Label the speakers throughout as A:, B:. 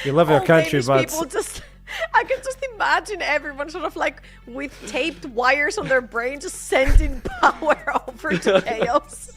A: You love your country,
B: Danish
A: but
B: people just... I can just imagine everyone sort of like with taped wires on their brain just sending power over to KAOS.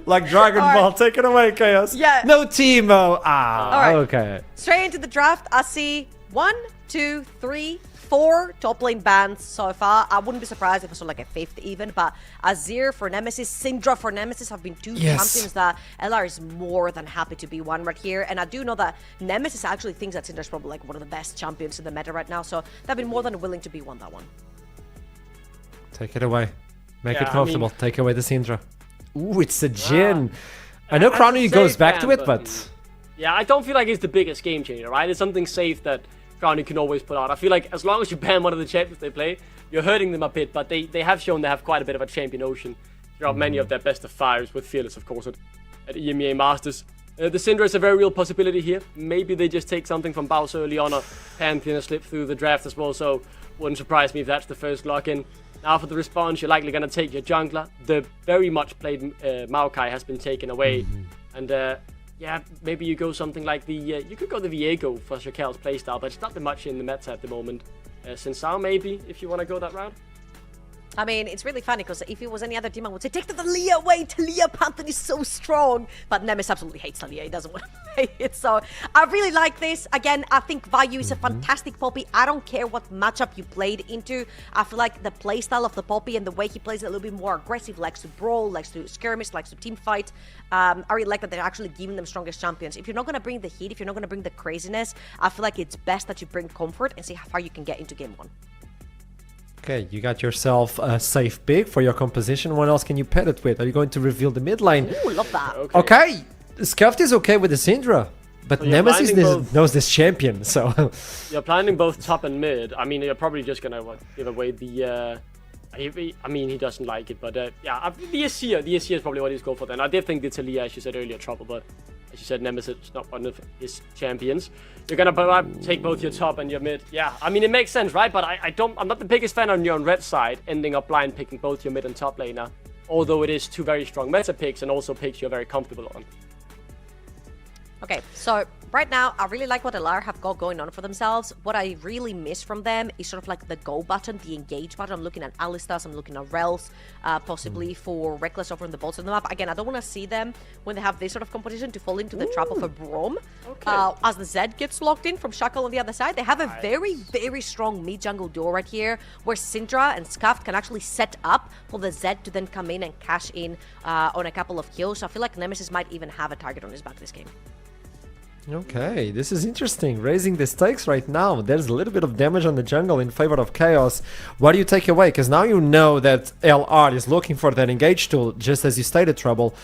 A: like Dragon
B: All right.
A: Ball, take it away, KAOS.
B: Yeah.
A: No Teemo.
B: All right.
A: Okay.
B: Straight into the draft, I see 1, 2, 3, 4 top lane bans so far. I wouldn't be surprised if I saw like a 5th even, but Azir for Nemesis, Syndra for Nemesis have been 2 champions that LR is more than happy to be one right here. And I do know that Nemesis actually thinks that Syndra's probably like one of the best champions in the meta right now, so they've been more than willing to be one that one.
A: Take it away. Make
C: Yeah,
A: it comfortable.
C: I mean-
A: Take away the Syndra. Ooh, it's a Jhin. I know Crowny goes back to it, but...
C: Yeah, I don't feel like it's the biggest game changer, right? It's something safe that Crowny can always put out. I feel like as long as you ban one of the champions they play, you're hurting them a bit, but they have shown they have quite a bit of a champion ocean throughout many of their best of 5s, with Fearless, of course, at EMEA Masters. The Syndra is a very real possibility here. Maybe they just take something from Bowser early on, or Pantheon slip through the draft as well, so wouldn't surprise me if that's the first lock-in. Now for the response, you're likely going to take your jungler. The very much played Maokai has been taken away, and yeah, maybe you go something like the... you could go the Viego for Shakel's playstyle, but it's not been much in the meta at the moment. Sinsao maybe, if you want to go that route.
B: I mean, it's really funny because if it was any other team, I would say, take the Talia away. Talia Pantheon is so strong. But Nemesis absolutely hates Talia. He doesn't want to play it. So I really like this. Again, I think Vayu is a fantastic Poppy. I don't care what matchup you played into. I feel like the playstyle of the Poppy and the way he plays it a little bit more aggressive, likes to brawl, likes to skirmish, likes to team fight. I really like that they're actually giving them strongest champions. If you're not going to bring the heat, if you're not going to bring the craziness, I feel like it's best that you bring comfort and see how far you can get into game 1.
A: Okay, you got yourself a safe pick for your composition. What else can you pair it with? Are you going to reveal the mid lane?
B: Ooh, love that.
A: Okay, Scuffed is okay with the Syndra, but
C: So you're
A: Nemesis
C: blinding
A: knows this champion, so...
C: You're planning both top and mid. I mean, you're probably just going to give away the... I mean, he doesn't like it, but yeah, the Asir is probably what he's going for then. I did think the Talia, as you said earlier, trouble, but as you said, Nemesis is not one of his champions. You're gonna take both your top and your mid. Yeah, I mean, it makes sense, right? But I'm not the biggest fan on your red side, ending up blind picking both your mid and top laner. Although it is 2 very strong meta picks and also picks you're very comfortable on.
B: Okay, so right now, I really like what LR have got going on for themselves. What I really miss from them is sort of like the go button, the engage button. I'm looking at Alistar's, I'm looking at Rel's, possibly for Reckless over on the bolts of the map. Again, I don't want to see them, when they have this sort of composition, to fall into the trap of a Braum.
C: Okay.
B: As the Zed gets locked in from Shackle on the other side, they have a very, very strong mid-jungle duo right here, where Syndra and Scuffed can actually set up for the Zed to then come in and cash in on a couple of kills. So I feel like Nemesis might even have a target on his back this game.
A: Okay, this is interesting. Raising the stakes right now. There's a little bit of damage on the jungle in favor of KAOS. What do you take away? Because now you know that LR is looking for that engage tool, just as you stated, Trouble.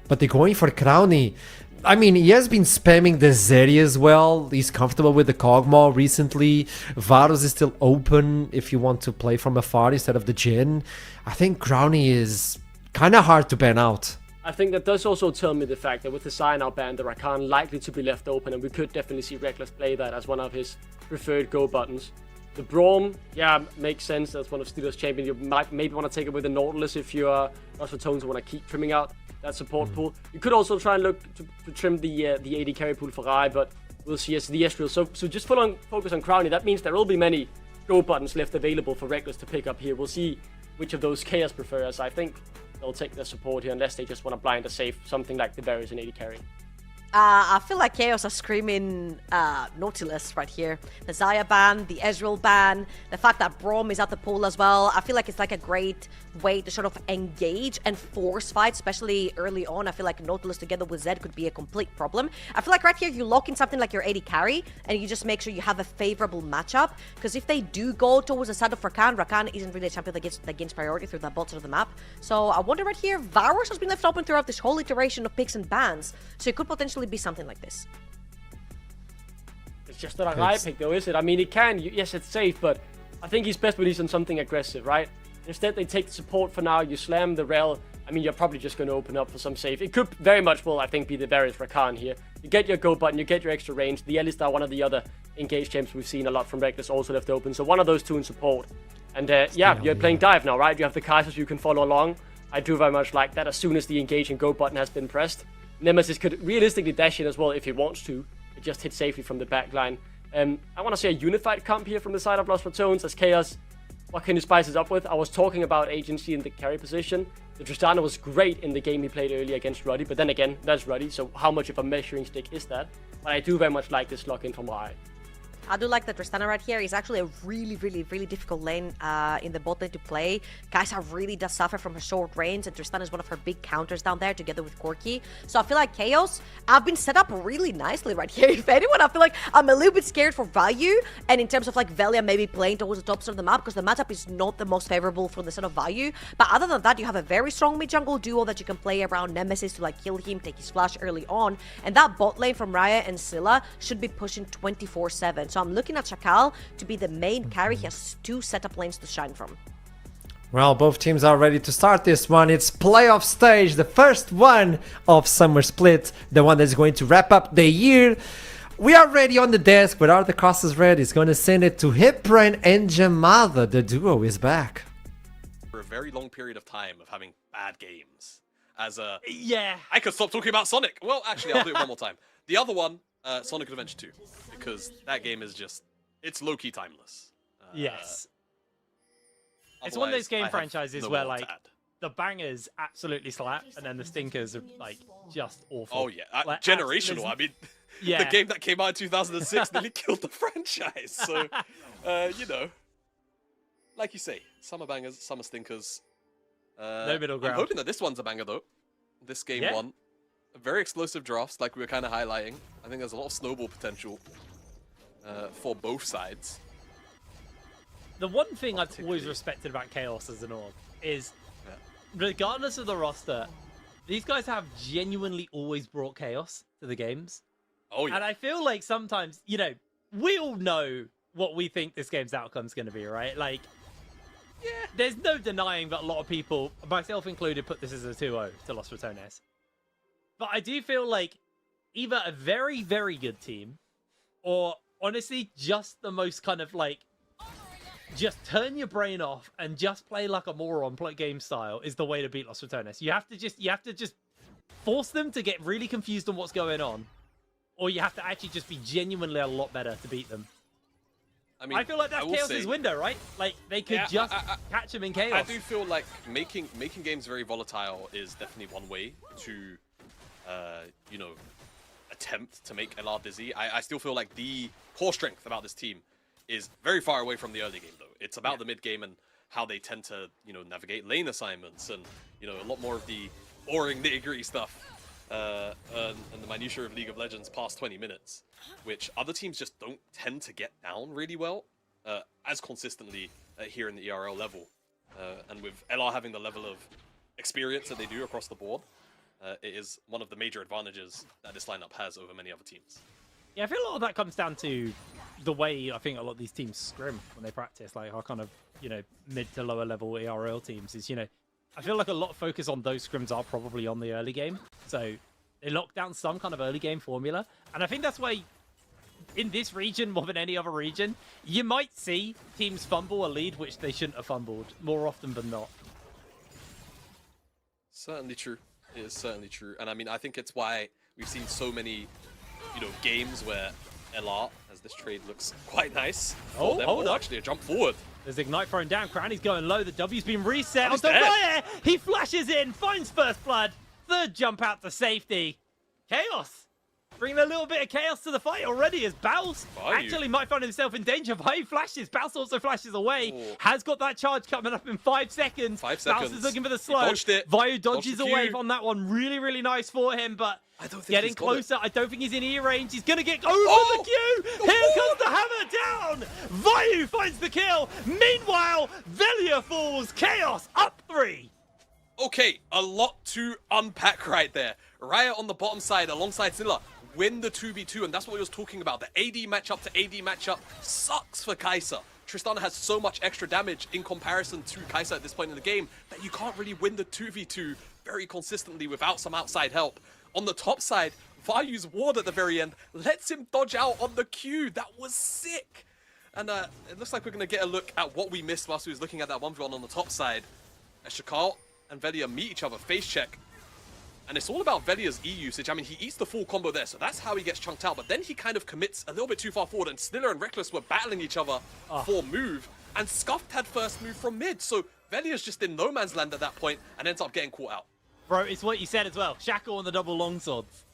A: But they're going for Crowny. I mean, he has been spamming the Zeri as well. He's comfortable with the Kog'Maw recently. Varus is still open if you want to play from afar instead of the Jhin. I think Crowny is kind of hard to ban out.
C: I think that does also tell me the fact that with the sign out ban, the Rakan likely to be left open, and we could definitely see Reckless play that as one of his preferred go buttons. The Braum, yeah, makes sense. That's one of Steelers' champions. You might maybe want to take it with the Nautilus if you are Ratones want to keep trimming out that support pool. You could also try and look to trim the AD carry pool for Rai, but we'll see as the Ezreal. So just full on focus on Crowny. That means there will be many go buttons left available for Reckless to pick up here. We'll see which of those KAOS prefers. I think they'll take their support here unless they just want to blind a safe, something like the Berries and AD carry.
B: I feel like KAOS are screaming Nautilus right here. The Xayah ban, the Ezreal ban, the fact that Braum is at the pool as well. I feel like it's like a great way to sort of engage and force fight, especially early on. I feel like Nautilus together with Zed could be a complete problem. I feel like right here you lock in something like your AD carry and you just make sure you have a favorable matchup, because if they do go towards the side of Rakan isn't really a champion that gains priority through the bottom of the map. So I wonder right here, Varus has been left open throughout this whole iteration of picks and bans, so it could potentially be something like this.
C: It's just not a high pick though, is it? I mean, it can, yes, it's safe, but I think he's best when he's on something aggressive, right? Instead, they take the support for now, you slam the Rel. I mean, you're probably just going to open up for some safe. It could very much will, I think, be the Varus Rakan here. You get your go button, you get your extra range. The Alistar, one of the other engaged champs we've seen a lot from Reckless, also left open. So one of those two in support. And yeah, you're playing dive now, right? You have the Kaisers you can follow along. I do very much like that as soon as the engage and go button has been pressed. Nemesis could realistically dash in as well if he wants to. It just hit safely from the back line. I want to see a unified comp here from the side of Lost Ratones as KAOS. What can you spice it up with? I was talking about agency in the carry position. The Tristana was great in the game he played earlier against Ruddy, but then again, that's Ruddy, so how much of a measuring stick is that? But I do very much like this lock-in from Riot.
B: I do like the Tristana right here. It's actually a really, really, really difficult lane in the bot lane to play. Kai'Sa really does suffer from her short range, and Tristana is one of her big counters down there together with Corki. So I feel like KAOS have been set up really nicely right here. If anyone, I feel like I'm a little bit scared for value, and in terms of like Velia maybe playing towards the top side of the map, because the matchup is not the most favorable for the set of value. But other than that, you have a very strong mid-jungle duo that you can play around Nemesis to like kill him, take his flash early on. And that bot lane from Riot and Scylla should be pushing 24/7. So I'm looking at Chacal to be the main carry. He has 2 setup lanes to shine from.
A: Well, both teams are ready to start this one. It's playoff stage, the first one of Summer Split, the one that's going to wrap up the year. We are ready on the desk, but are the crosses ready? It's going to send it to Hipbrain and Jamada. The duo is back.
D: For a very long period of time of having bad games.
E: Yeah.
D: I could stop talking about Sonic. Well, actually, I'll do it one more time. The other one, Sonic Adventure 2. Because that game is just, it's low-key timeless.
E: Yes. It's one of those game franchises where, like, the bangers absolutely slap, and then the stinkers are, like, just awful.
D: Oh, yeah.
E: Like,
D: generational. I mean,
E: yeah.
D: The game that came out in 2006 nearly killed the franchise. So, you know, like you say, summer bangers, summer stinkers.
E: No middle ground.
D: I'm hoping that this one's a banger, though. This game won. Very explosive drafts, like we were kind of highlighting. I think there's a lot of snowball potential for both sides.
E: The one thing I've always respected about KAOS as an org is, regardless of the roster, these guys have genuinely always brought chaos to the games.
D: Oh, yeah.
E: And I feel like sometimes, you know, we all know what we think this game's outcome is going to be, right? Like, there's no denying that a lot of people, myself included, put this as a 2-0 to Lost Ratones. But I do feel like either a very, very good team, or honestly, just the most kind of like, just turn your brain off and just play like a moron, play game style is the way to beat Lost Ratones. You have to just force them to get really confused on what's going on, or you have to actually just be genuinely a lot better to beat them. I mean, I feel like that's KAOS's window, right? Like they could just catch them in chaos.
D: I do feel like making games very volatile is definitely one way to, you know, attempt to make LR dizzy. I still feel like the core strength about this team is very far away from the early game, though. It's about the mid game and how they tend to, you know, navigate lane assignments and, you know, a lot more of the boring nitty-gritty stuff and the minutiae of League of Legends past 20 minutes, which other teams just don't tend to get down really well as consistently here in the ERL level. And with LR having the level of experience that they do across the board, it is one of the major advantages that this lineup has over many other teams.
E: Yeah, I feel a lot of that comes down to the way I think a lot of these teams scrim when they practice, like our kind of, you know, mid to lower level ERL teams is, you know, I feel like a lot of focus on those scrims are probably on the early game. So they lock down some kind of early game formula. And I think that's why in this region, more than any other region, you might see teams fumble a lead which they shouldn't have fumbled more often than not.
D: Certainly true. It is certainly true. And I mean, I think it's why we've seen so many, you know, games where LR, as this trade looks quite nice.
E: Oh, hold up.
D: Actually, a jump forward.
E: There's Ignite thrown down. Cranny's going low. The W's been reset onto Riot. He flashes in, finds first blood. Third jump out to safety. KAOS bringing a little bit of chaos to the fight already as Baus actually might find himself in danger. Vayu flashes. Baus also flashes away. Has got that charge coming up in 5 seconds.
D: 5 seconds.
E: Baus is looking for the slow. Vayu dodges away on that one. Really, really nice for him, but
D: I don't think
E: getting closer. I don't think he's in ear range. He's going to get over the queue. Here comes the hammer down. Vayu finds the kill. Meanwhile, Velia falls. KAOS up 3.
D: Okay, a lot to unpack right there. Riot on the bottom side alongside Scylla win the 2v2, and that's what we was talking about. The AD matchup to AD matchup sucks for Kai'Sa. Tristana has so much extra damage in comparison to Kai'Sa at this point in the game that you can't really win the 2v2 very consistently without some outside help. On the top side, Vayu's ward at the very end lets him dodge out on the Q. That was sick. And it looks like we're going to get a look at what we missed whilst we was looking at that 1v1 on the top side. As Chacal and Velia meet each other, face check. And it's all about Velia's E usage. I mean, he eats the full combo there, so that's how he gets chunked out. But then he kind of commits a little bit too far forward, and Sniller and Reckless were battling each other for move. And Scuffed had first move from mid, so Velia's just in no man's land at that point and ends up getting caught out.
E: Bro, it's what you said as well. Shackle on the double longswords.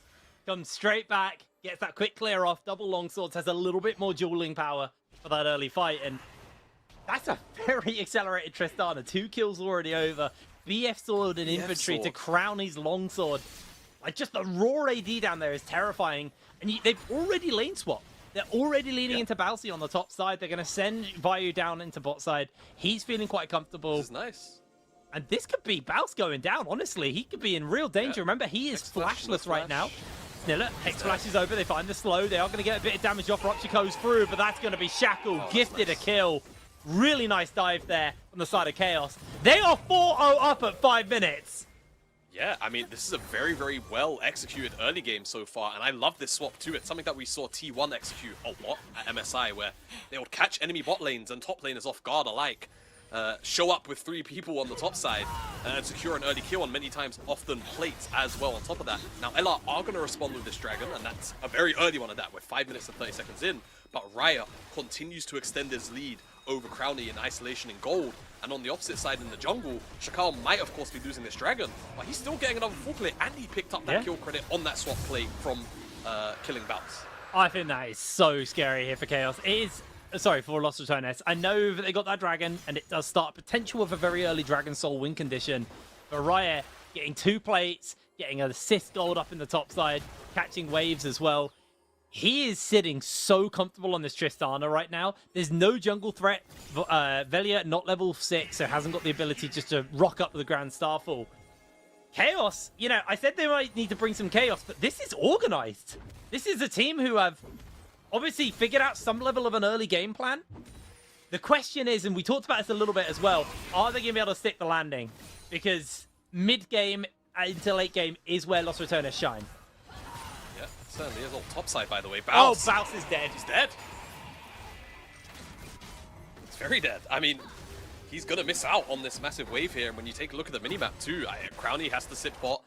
E: Comes straight back, gets that quick clear off. Double longswords has a little bit more dueling power for that early fight. And that's a very accelerated Tristana. 2 kills already over. BF sword and infantry to crown his longsword. Like, just the raw AD down there is terrifying. And they've already lane swapped. They're already leaning into Balsi on the top side. They're going to send Vayu down into bot side. He's feeling quite comfortable.
D: This is nice.
E: And this could be Baus going down, honestly. He could be in real danger. Remember, he is flashless right now. Sniller, Hex flashes over. They find the slow. They are going to get a bit of damage off. Rocha goes through, but that's going to be Shackle. Gifted a kill. Really nice dive there on the side of KAOS. They are 4-0 up at 5 minutes.
D: Yeah, I mean, this is a very, very well executed early game so far, and I love this swap too. It's something that we saw T1 execute a lot at MSI, where they would catch enemy bot lanes and top laners off guard alike, show up with 3 people on the top side, and secure an early kill on many times, often plates as well on top of that. Now, LR are going to respond with this dragon, and that's a very early one at that. We're 5 minutes and 30 seconds in, but Raya continues to extend his lead over Crowny in isolation and gold. And on the opposite side in the jungle, Shakal might of course be losing this dragon, but he's still getting another full play, and he picked up that kill credit on that swap play from killing Baus.
E: I think that is so scary here for KAOS. It is, sorry, for Los Ratones. I know that they got that dragon, and it does start potential of a very early Dragon Soul win condition. But Raya getting 2 plates, getting an assist gold up in the top side, catching waves as well. He is sitting so comfortable on this Tristana right now. There's no jungle threat. Velia, not level 6, so hasn't got the ability just to rock up with the Grand Starfall. KAOS, you know, I said they might need to bring some chaos, but this is organized. This is a team who have obviously figured out some level of an early game plan. The question is, and we talked about this a little bit as well, are they going to be able to stick the landing? Because mid-game into late game is where Los Ratones shine.
D: Yeah, certainly is. On top side, by the way. Baus.
E: Oh, Baus is dead.
D: He's dead. He's very dead. I mean, he's going to miss out on this massive wave here. And when you take a look at the minimap too, Crowny has to sit bot.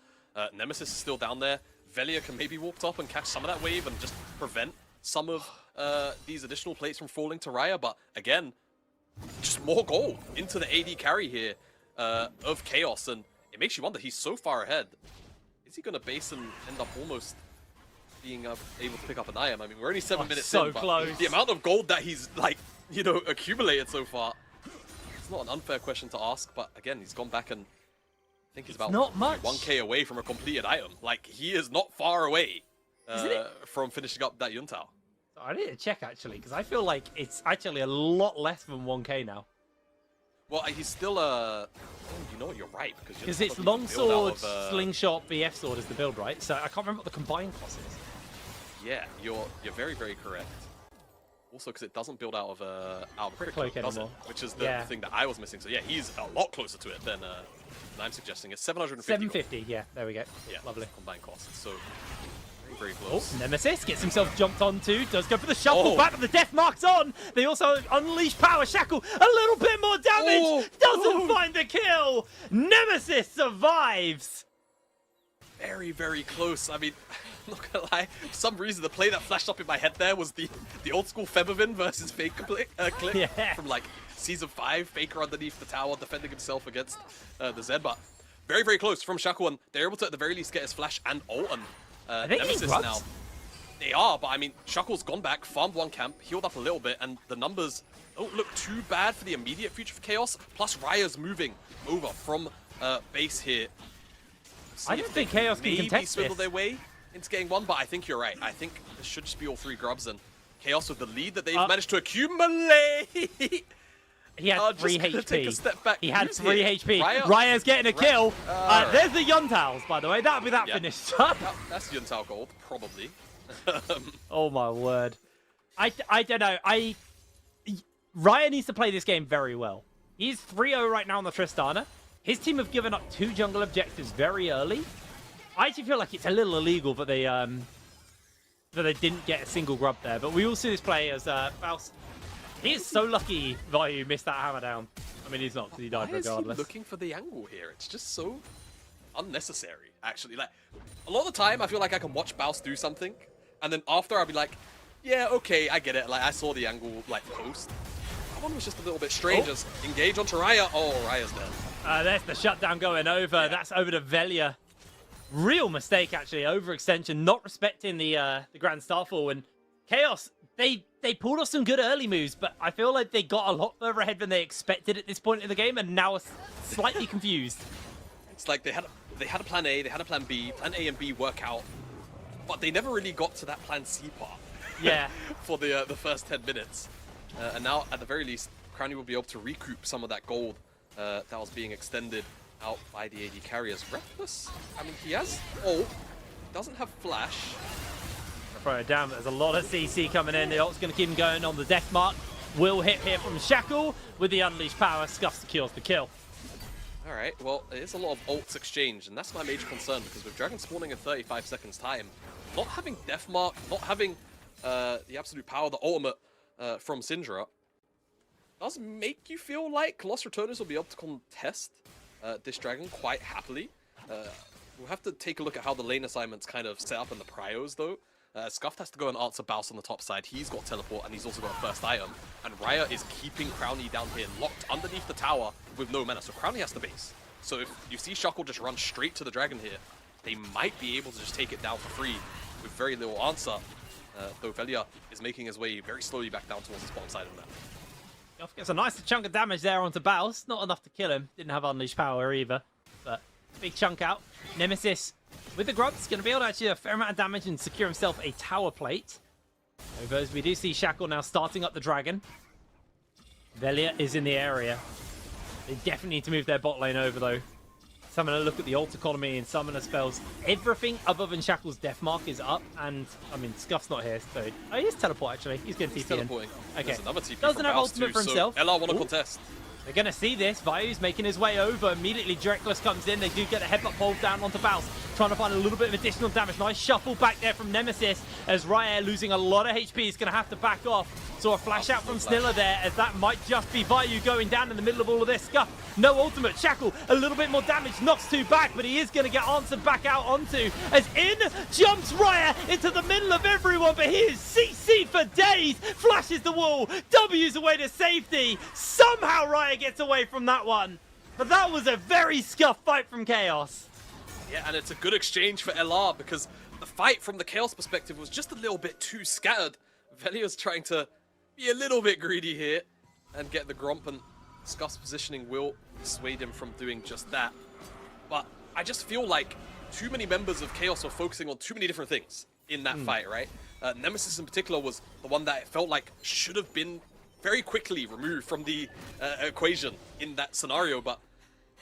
D: Nemesis is still down there. Velia can maybe walk top and catch some of that wave and just prevent some of these additional plates from falling to Raya. But again, just more gold into the AD carry here of KAOS. And it makes you wonder, he's so far ahead. Is he going to base and end up almost being able to pick up an IM? I mean, we're only 7 minutes
E: so
D: in, but
E: close.
D: The amount of gold that he's, like, you know, accumulated so far, it's not an unfair question to ask. But again, he's gone back and I think he's about
E: not much.
D: 1k away from a completed item. Like, he is not far away from finishing up that Yuntao.
E: I need to check, actually, because I feel like it's actually a lot less than 1k now.
D: Well, he's still, you know what, you're right.
E: Because it's longsword, slingshot, BF sword is the build, right? So I can't remember what the combined cost is.
D: Yeah, you're very, very correct. Also, because it doesn't build out of Critic Cloak, does it? Which is the thing that I was missing. So yeah, he's a lot closer to it than I'm suggesting. It's 750.
E: 750, gold. Yeah, there we go.
D: Yeah,
E: lovely.
D: Combined cost. So very close.
E: Oh, Nemesis gets himself jumped onto, does go for the shuffle back, but the death mark's on. They also unleash power. Shackle, a little bit more damage, doesn't find the kill. Nemesis survives.
D: Very, very close. I mean, I'm not gonna lie, for some reason the play that flashed up in my head there was the old school Feathervin versus Faker clip from like Season 5, Faker underneath the tower defending himself against the Zed, but very, very close from Shackle, and they're able to at the very least get his flash and ult, and Nemesis now. They are, but I mean, Shackle's gone back, farmed one camp, healed up a little bit, and the numbers don't look too bad for the immediate future for KAOS. Plus, Raya's moving over from base here.
E: I don't think KAOS can contest
D: swindle their way into getting one, but I think you're right. I think this should just be all 3 grubs, and KAOS with the lead that they've managed to accumulate.
E: He had 3 HP.
D: Take a step back.
E: He had 3 HP. Raya's getting a kill. There's the Yuntals, by the way. That'll be that finished up.
D: That's Yuntao gold, probably.
E: Oh my word. I don't know. Raya needs to play this game very well. He's 3-0 right now on the Tristana. His team have given up 2 jungle objectives very early. I actually feel like it's a little illegal that they didn't get a single grub there. But we all see this play as Faust. He is so lucky Vayu missed that hammer down. I mean, he's not, because he died regardless.
D: Why is he looking for the angle here? It's just so unnecessary, actually. Like, a lot of the time, I feel like I can watch Baus do something, and then after I'll be like, yeah, okay, I get it. Like, I saw the angle, like, post. That one was just a little bit strange. As engage onto Raya. Oh, Raya's dead.
E: There's the shutdown going over. Yeah. That's over to Velia. Real mistake, actually. Overextension, not respecting the Grand Starfall. And KAOS, they pulled off some good early moves, but I feel like they got a lot further ahead than they expected at this point in the game, and now are slightly confused.
D: It's like they had a plan A, they had a plan B. Plan A and B work out, but they never really got to that plan C part.
E: Yeah.
D: For the first 10 minutes. And now, at the very least, Crowny will be able to recoup some of that gold that was being extended out by the AD carriers. Reckless? I mean, he has ult, doesn't have flash.
E: Throw it down, but there's a lot of CC coming in. The ult's going to keep him going on the death mark. Will hit here from Shackle with the unleashed power. Scuff secures the kill.
D: Alright, well, it is a lot of ults exchanged, and that's my major concern, because with Dragon spawning in 35 seconds time, not having death mark, not having the absolute power, the ultimate from Syndra, does make you feel like Lost Ratones will be able to contest this Dragon quite happily. We'll have to take a look at how the lane assignments kind of set up in the prios, though. Scuffed has to go and answer Baus on the top side. He's got teleport, and he's also got a first item. And Raya is keeping Crowny down here, locked underneath the tower with no mana. So Crowny has the base. So if you see Shuckle just run straight to the Dragon here, they might be able to just take it down for free with very little answer. Though Velia is making his way very slowly back down towards the bottom side of the map.
E: Gets a nice chunk of damage there onto Baus. Not enough to kill him. Didn't have unleashed power either. But big chunk out. Nemesis with the grubs going to be able to actually do a fair amount of damage and secure himself a tower plate. Over as we do see Shackle now starting up the Dragon. Velia is in the area. They definitely need to move their bot lane over though. So I'm going to look at the ult economy and summoner spells. Everything other than Shackle's death mark is up, and I mean Scuff's not here, so oh, he is teleport actually. He's going to TP in.
D: Teleporting.
E: Okay.
D: There's another TP
E: Doesn't have
D: Baus
E: ultimate
D: too,
E: for himself.
D: So LR want to contest.
E: They're going to see this. Vayu's making his way over. Immediately, Dreckless comes in. They do get a headbutt pulled down onto Baus. Trying to find a little bit of additional damage. Nice shuffle back there from Nemesis. As Raya, losing a lot of HP, is going to have to back off. Saw a flash out from Sniller there, as that might just be Vayu going down in the middle of all of this. Scuff, no ultimate. Shackle, a little bit more damage. Knocks two back, but he is going to get answered back out onto. As in jumps Raya into the middle of everyone, but he is CC'd for days. Flashes the wall. W's away to safety. Somehow Raya gets away from that one. But that was a very scuff fight from KAOS.
D: Yeah, and it's a good exchange for LR, because the fight from the KAOS perspective was just a little bit too scattered. Velia's trying to be a little bit greedy here and get the Gromp, and Scuff's positioning will dissuade him from doing just that. But I just feel like too many members of KAOS are focusing on too many different things in that fight, right? Nemesis in particular was the one that it felt like should have been very quickly removed from the equation in that scenario, but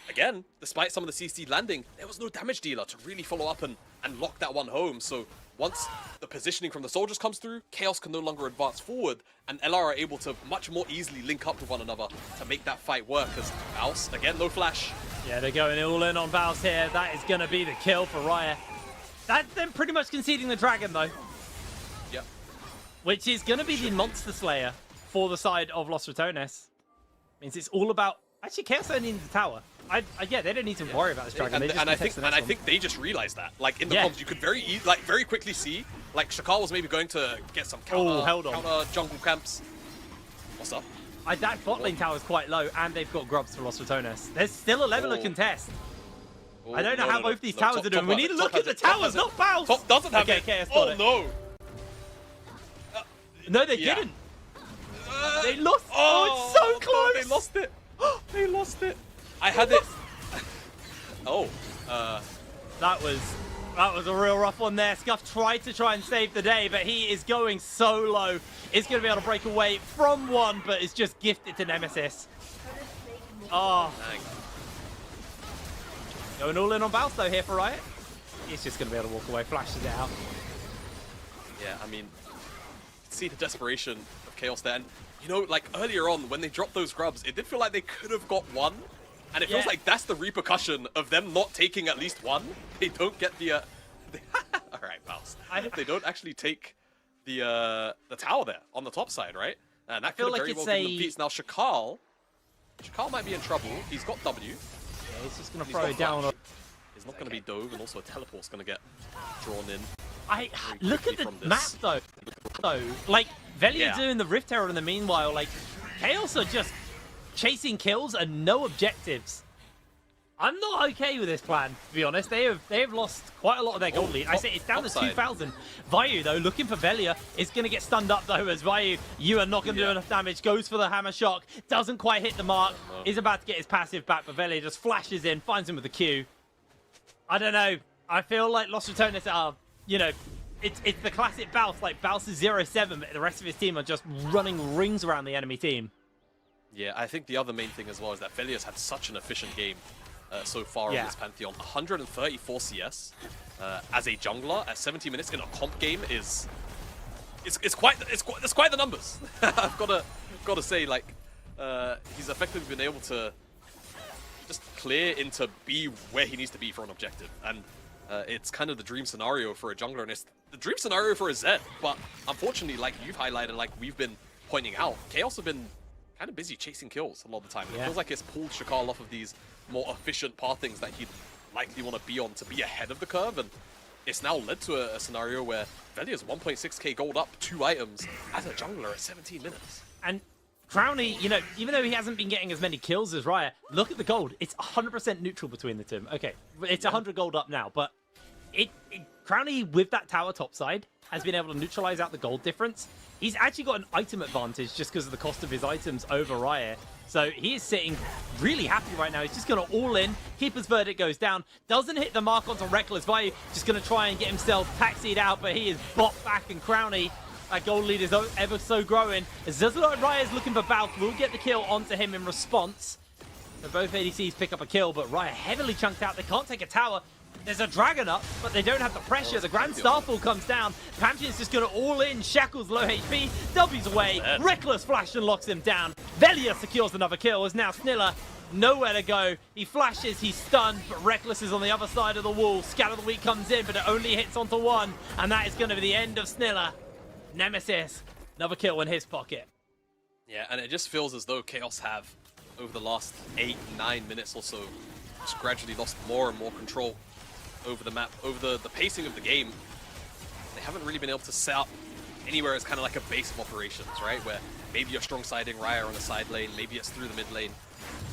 D: again, despite some of the CC landing, there was no damage dealer to really follow up and lock that one home. So once the positioning from the soldiers comes through, KAOS can no longer advance forward, and LR are able to much more easily link up with one another to make that fight work, as Baus, again, no flash.
E: Yeah, they're going all in on Baus here. That is going to be the kill for Raya. That's them pretty much conceding the Dragon, though.
D: Yep.
E: Which is going to be the Monster Slayer for the side of Lost Ratones. Means it's all about... Actually, KAOS don't need the tower. Yeah, they don't need to worry about this Dragon.
D: And I think they just realized that. Like in the comms, you could very quickly see, like Shakal was maybe going to get some counter jungle camps. What's up?
E: That bot lane tower is quite low, and they've got grubs for Lost Ratones. There's still a level of contest. I don't know how both these towers are doing. We need to look at the towers, not Baus.
D: Top doesn't have it.
E: KAOS got it.
D: No.
E: No, they didn't. They lost. Oh, it's so close.
D: No, they lost it. They lost it. I had it.
E: That was a real rough one there. Scuff tried to try and save the day, but he is going so low. He's going to be able to break away from one, but it's just gifted to Nemesis. Oh.
D: Dang.
E: Going all in on Baus though here for Riot. He's just going to be able to walk away, flashes it out.
D: Yeah, I mean, see the desperation of KAOS there. And, you know, like earlier on when they dropped those grubs, it did feel like they could have got one. And it feels like that's the repercussion of them not taking at least one. They don't get the... All right, Baus. They don't actually take the tower there on the top side, right? And that could have very well given them peace. Now, Shakal might be in trouble. He's got W.
E: Yeah, he's just going to throw it down.
D: There's not going to be Dove, and also a teleport's going to get drawn in.
E: Look at the
D: from this.
E: map though. Like Veli
D: Yeah.
E: doing the Rift Herald in the meanwhile. Like KAOS are just chasing kills and no objectives. I'm not okay with this plan, to be honest. They have lost quite a lot of their gold lead. I say it's down to 2,000. Vayu, though, looking for Velia, is going to get stunned up, though, as Vayu, you are not going to do enough damage, goes for the hammer shock, doesn't quite hit the mark, is about to get his passive back, but Velia just flashes in, finds him with the Q. I don't know. I feel like Los Ratones are, you know, it's the classic Baus, like Baus is 0-7, but the rest of his team are just running rings around the enemy team.
D: Yeah, I think the other main thing as well is that Velia's had such an efficient game so far on this Pantheon. 134 CS as a jungler at 70 minutes in a comp game is quite the numbers. I've got to say, like, he's effectively been able to just clear into be where he needs to be for an objective, and it's kind of the dream scenario for a jungler, and it's the dream scenario for a Zed. But unfortunately, like you've highlighted, like we've been pointing out, KAOS have been kind of busy chasing kills a lot of the time. It feels like it's pulled Shakal off of these more efficient pathings that he'd likely want to be on to be ahead of the curve, and it's now led to a scenario where Velia's 1.6k gold up 2 items as a jungler at 17 minutes.
E: And Crowny, you know, even though he hasn't been getting as many kills as Raya, look at the gold. It's 100% neutral between the two. Okay, it's 100 gold up now, but Crowny, with that tower topside, has been able to neutralize out the gold difference. He's actually got an item advantage just because of the cost of his items over Raya. So he is sitting really happy right now. He's just going to all in. Keeper's Verdict goes down. Doesn't hit the mark onto Reckless Vayu. Just going to try and get himself taxied out, but he is bopped back, and Crowny, that gold lead is ever so growing. As Raya is looking for Baus, will get the kill onto him in response. So both ADCs pick up a kill, but Raya heavily chunked out. They can't take a tower. There's a dragon up, but they don't have the pressure. The Grand Starfall comes down. Pantheon's just going to all in. Shackle's low HP. W's away. Reckless flash and locks him down. Velia secures another kill as now Snilla nowhere to go. He flashes, he's stunned, but Reckless is on the other side of the wall. Scatter the Weak comes in, but it only hits onto one, and that is going to be the end of Snilla. Nemesis, another kill in his pocket.
D: Yeah, and it just feels as though KAOS have, over the last 8-9 minutes or so, just gradually lost more and more control over the map, over the pacing of the game. They haven't really been able to set up anywhere as kind of like a base of operations, right? Where maybe you're strong siding Raya on the side lane, maybe it's through the mid lane.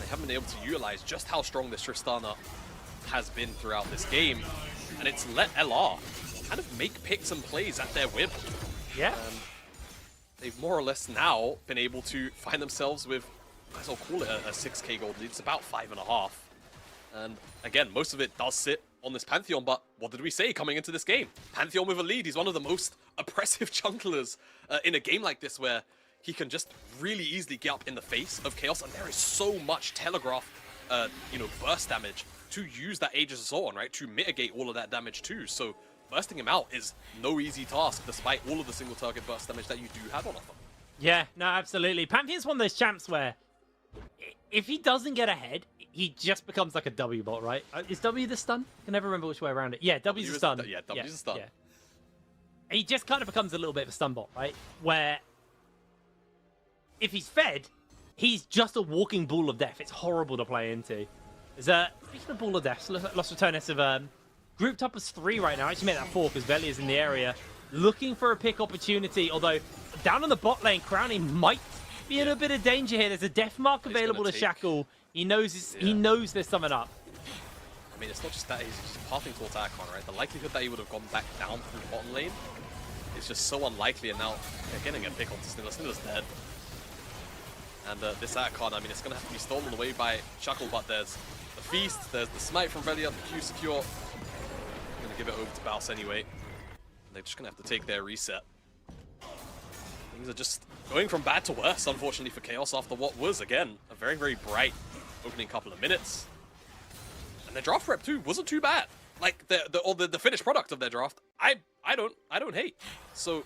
D: They haven't been able to utilize just how strong this Tristana has been throughout this game, and it's let LR kind of make picks and plays at their whim.
E: Yeah.
D: They've more or less now been able to find themselves with, might as well call it a 6k gold lead. It's about 5.5. And again, most of it does sit on this Pantheon, but what did we say coming into this game? Pantheon with a lead. He's one of the most oppressive junglers in a game like this, where he can just really easily get up in the face of KAOS, and there is so much telegraph, burst damage to use that Aegis Assault on, right? To mitigate all of that damage too. So bursting him out is no easy task, despite all of the single target burst damage that you do have on offer.
E: Yeah, no, absolutely. Pantheon's one of those champs where if he doesn't get ahead, he just becomes like a W bot, right? Is W the stun? I can never remember which way around it. Yeah, W's the stun.
D: Yeah, W's the stun.
E: Yeah. He just kind of becomes a little bit of a stun bot, right? Where if he's fed, he's just a walking ball of death. It's horrible to play into. Speaking of ball of death, Los Ratones have grouped up as 3 right now. Actually made that 4 because Veli is in the area looking for a pick opportunity. Although down on the bot lane, Crowny might be in a bit of danger here. There's a death mark available to Shackle. He knows there's something up.
D: I mean, it's not just that, he's just pathing towards Archon, right? The likelihood that he would have gone back down through the bottom lane is just so unlikely, and now they're getting a pick onto Snilla. Snilla's dead. And this Archon, I mean, it's going to have to be stolen away by Shackle, but there's the Feast, there's the Smite from Velia, the Q secure. Going to give it over to Baus anyway. And they're just going to have to take their reset. Things are just going from bad to worse, unfortunately, for KAOS after what was, again, a very, very bright opening couple of minutes. And their draft rep too wasn't too bad. Like the finished product of their draft, I don't hate. So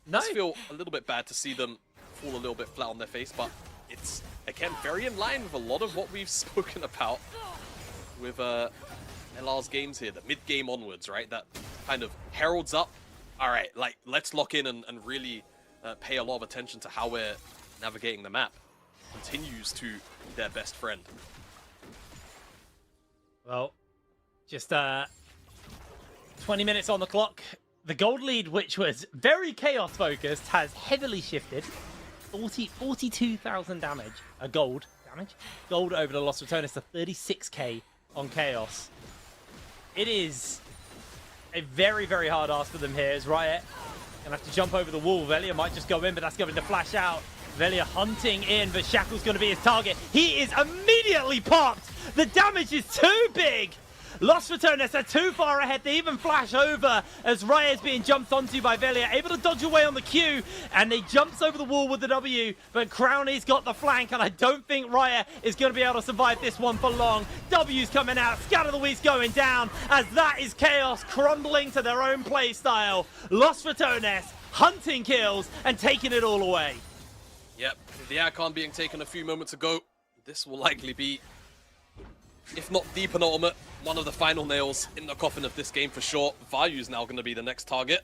E: No.
D: I feel a little bit bad to see them fall a little bit flat on their face, but it's again very in line with a lot of what we've spoken about with LR's games here, the mid game onwards, right? That kind of heralds up. All right, like let's lock in and really pay a lot of attention to how we're navigating the map. Continues to be their best friend.
E: Well, Just 20 minutes on the clock. The gold lead, which was very chaos focused, has heavily shifted. 42,000 damage. Gold damage. Gold over to Los Ratones to 36k on chaos. It is a very, very hard ask for them here. As Riot gonna have to jump over the wall. Velia might just go in, but that's going to flash out. Velia hunting in, but Shackle's going to be his target. He is immediately popped. The damage is too big. Los Ratones are too far ahead. They even flash over as Raya is being jumped onto by Velia, able to dodge away on the Q, and he jumps over the wall with the W, but Crowley's got the flank, and I don't think Raya is going to be able to survive this one for long. W's coming out, Scatter the Weeds going down, as that is Chaos crumbling to their own play style. Los Ratones hunting kills and taking it all away.
D: Yep, the icon being taken a few moments ago. This will likely be, if not the penultimate, one of the final nails in the coffin of this game for sure. Vayu's now going to be the next target.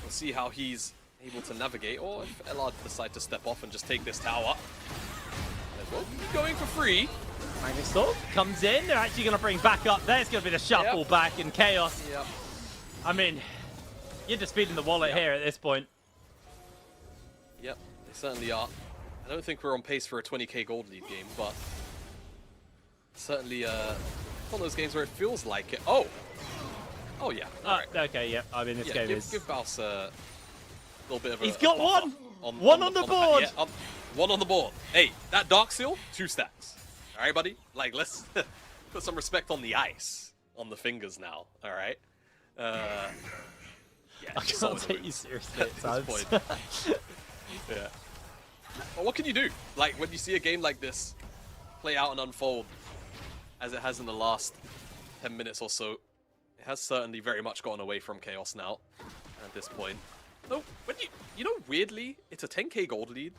D: We'll see how he's able to navigate, or if LR decide to step off and just take this tower. They won't be going for free.
E: Magnestorm comes in. They're actually going to bring back up. There's going to be the shuffle back in Chaos.
D: Yep.
E: I mean, you're just feeding the wallet here at this point.
D: Yep, they certainly are. I don't think we're on pace for a 20k gold lead game, but certainly one of those games where it feels like it. Oh yeah. All right.
E: Okay, yeah. I mean, this game is...
D: Give Baus a little bit of a...
E: He's got one! One on the board!
D: Yeah, one on the board. Hey, that Dark Seal, 2 stacks. All right, buddy? Like, let's put some respect on the ice, on the fingers now, all right? Yeah,
E: I can't take you seriously at
D: this point. Yeah. Well, what can you do? Like, when you see a game like this play out and unfold, as it has in the last 10 minutes or so, it has certainly very much gotten away from Chaos now at this point. No, when you know, weirdly, it's a 10k gold lead.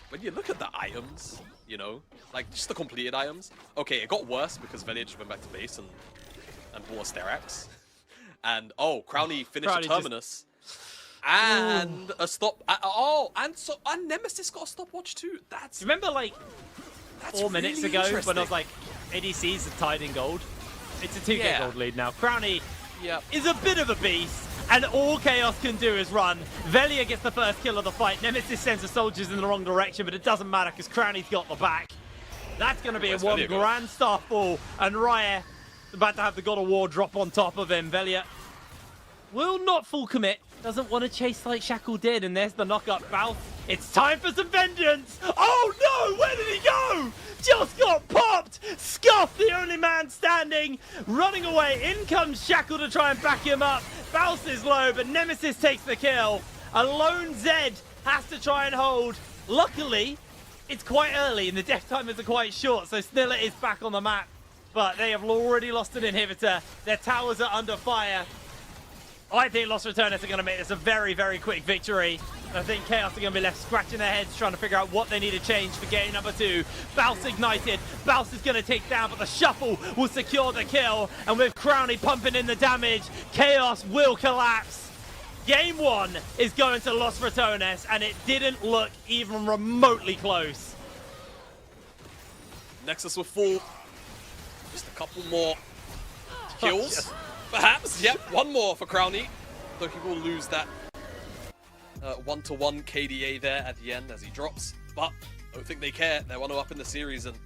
D: When you look at the items, you know, like just the completed items. Okay, it got worse because Velia just went back to base and bought a Sterax. And oh, Crowley finished a Terminus. And a stop. And Nemesis got a stopwatch too. That's.
E: Remember, like 4 minutes
D: really
E: ago
D: interesting.
E: when I was like, ADCs are tied in gold. It's a 2k gold lead now. Crowley is a bit of a beast, and all Chaos can do is run. Velia gets the first kill of the fight. Nemesis sends the soldiers in the wrong direction, but it doesn't matter because Crowley's got the back. That's going to be a one grand star fall, and Raya about to have the God of War drop on top of him. Velia will not full commit. Doesn't want to chase like Shackle did, and there's the knock-up Baus. It's time for some vengeance! Oh no! Where did he go? Just got popped! Scuff, the only man standing, running away. In comes Shackle to try and back him up. Baus is low, but Nemesis takes the kill. A lone Zed has to try and hold. Luckily, it's quite early, and the death timers are quite short, so Sniller is back on the map. But they have already lost an inhibitor. Their towers are under fire. I think Los Ratones are going to make this a very, very quick victory. I think Chaos are going to be left scratching their heads trying to figure out what they need to change for game number 2. Baus ignited. Baus is going to take down, but the shuffle will secure the kill. And with Crowley pumping in the damage, Chaos will collapse. Game 1 is going to Los Ratones, and it didn't look even remotely close.
D: Nexus will fall. Just a couple more kills. Perhaps, yep, one more for Crowley. Though he will lose that 1-to-1 KDA there at the end as he drops. But I don't think they care. They're 1-0 up in the series, and